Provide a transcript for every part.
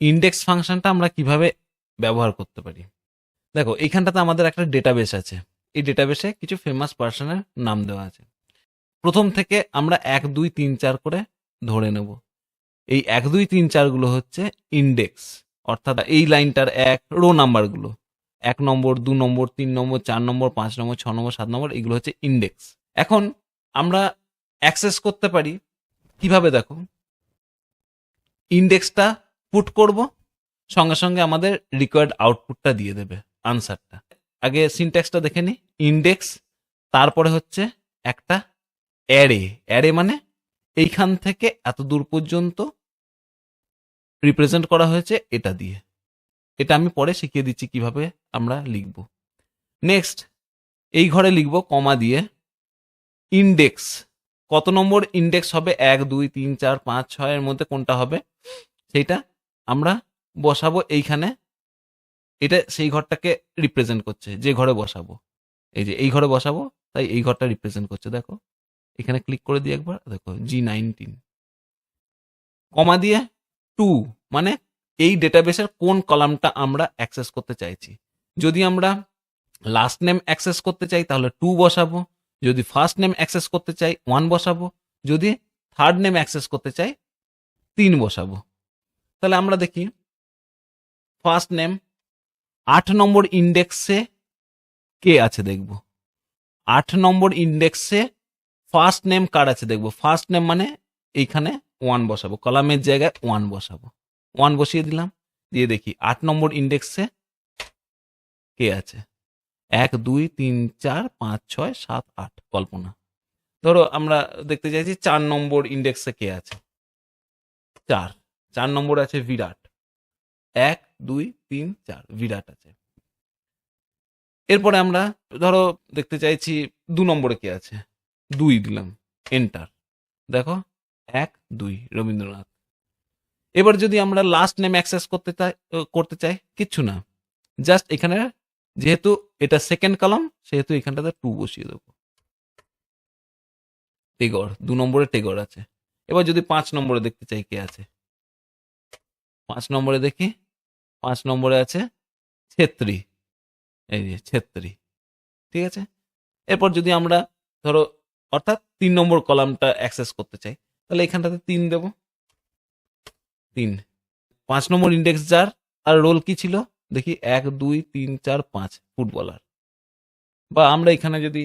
Index ফাংশনটা আমরা কিভাবে ব্যবহার করতে পারি। দেখো এইখানটাতে আমাদের একটা ডেটাবেস আছে, এই ডেটাবেসে কিছু ফেমাস পার্সনের নাম দেওয়া আছে। প্রথম থেকে আমরা 1 2 3 4 করে ধরে নেব। এই 1 2 3 4 গুলো হচ্ছে ইন্ডেক্স, অর্থাৎ এই লাইনটার রো নাম্বারগুলো 1 নম্বর 2 নম্বর 3 নম্বর 4 নম্বর 5 নম্বর 6 নম্বর 7 নম্বর, এগুলো হচ্ছে ইন্ডেক্স। এখন আমরা অ্যাক্সেস করতে পারি কিভাবে, দেখো ইন্ডেক্সটা পুট করব, সঙ্গে সঙ্গে আমাদের রিকোয়ার্ড আউটপুটটা দিয়ে দেবে, আনসারটা। আগে সিনট্যাক্সটা দেখে নি, ইন্ডেক্স, তারপরে হচ্ছে একটা অ্যারে মানে এইখান থেকে এত দূর পর্যন্ত রিপ্রেজেন্ট করা হয়েছে এটা দিয়ে। এটা আমি পরে শিখিয়ে দিচ্ছি কিভাবে আমরা লিখব। নেক্সট এই ঘরে লিখব কমা দিয়ে ইন্ডেক্স, কত নম্বর ইন্ডেক্স হবে 1 2 3 4 5 6 এর মধ্যে কোনটা হবে সেইটা আমরা বসাবো এইখানে। এটা সেই ঘরটাকে রিপ্রেজেন্ট করছে, যে ঘরে বসাবো, এই যে এই ঘরে বসাবো, তাই এই ঘরটা রিপ্রেজেন্ট করছে। দেখো এখানে ক্লিক করে দিই একবার, দেখো G19, কমা দিয়ে 2 মানে এই ডেটাবেসের কোন কলামটা আমরা অ্যাক্সেস করতে চাইছি। যদি আমরা লাস্ট নেম অ্যাক্সেস করতে চাই তাহলে 2 বসাবো, যদি ফার্স্ট নেম অ্যাক্সেস করতে চাই 1 বসাবো, যদি থার্ড নেম অ্যাক্সেস করতে চাই 3 বসাবো। তাহলে আমরা দেখি ফার্স্ট নেম 8 নম্বর ইন্ডেক্সে কে আছে দেখব। 8 নম্বর ইন্ডেক্সে ফার্স্ট নেম কার আছে দেখব। ফার্স্ট নেম মানে এইখানে 1 বসাবো, কলামের জায়গায় 1 বসাবো, 1 বসিয়ে দিলাম। দিয়ে দেখি 8 নম্বর ইন্ডেক্সে কে আছে, 1 2 3 4 5 6 7 8, কল্পনা। ধরো আমরা দেখতে চাইছি 4 নম্বর ইন্ডেক্সে কে আছে, 4 নম্বর আছে বিরাট, 1 2 3 4 বিরাট আছে। এরপরে আমরা ধরো দেখতে চাইছি 2 নম্বরে কে আছে, 2 দিলাম, এন্টার। দেখো 1 2 রবীন্দ্রনাথ। এবার যদি আমরা লাস্ট নেম অ্যাক্সেস করতে চাই কিচ্ছু না, জাস্ট এখানে যেহেতু এটা সেকেন্ড কলাম সেহেতু এখানটাতে 2 বসিয়ে দেবো। টেগর, 2 নম্বরে টেগর আছে। এবার যদি 5 নম্বরে দেখতে চাই কে আছে, 5 নম্বরে দেখি, 5 নম্বরে আছে ছেত্রী, এই যে ছেত্রী, ঠিক আছে। এরপর যদি আমরা ধরো অর্থাৎ 3 নম্বর কলামটা অ্যাক্সেস করতে চাই তাহলে এখানটাতে 3 দেব, 3। 5 নম্বর ইন্ডেক্স যার, আর রোল কি ছিল দেখি, 1 2 3 4 5, ফুটবলার। বা আমরা এখানে যদি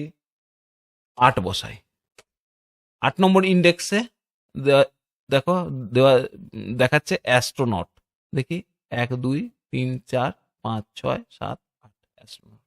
8 বসাই, 8 নম্বর ইন্ডেক্সে দেখো দেখাচ্ছে অ্যাস্ট্রোনট, দেখি 1 2 3 4 5 6 7 8, অ্যাস্ট্রোনট।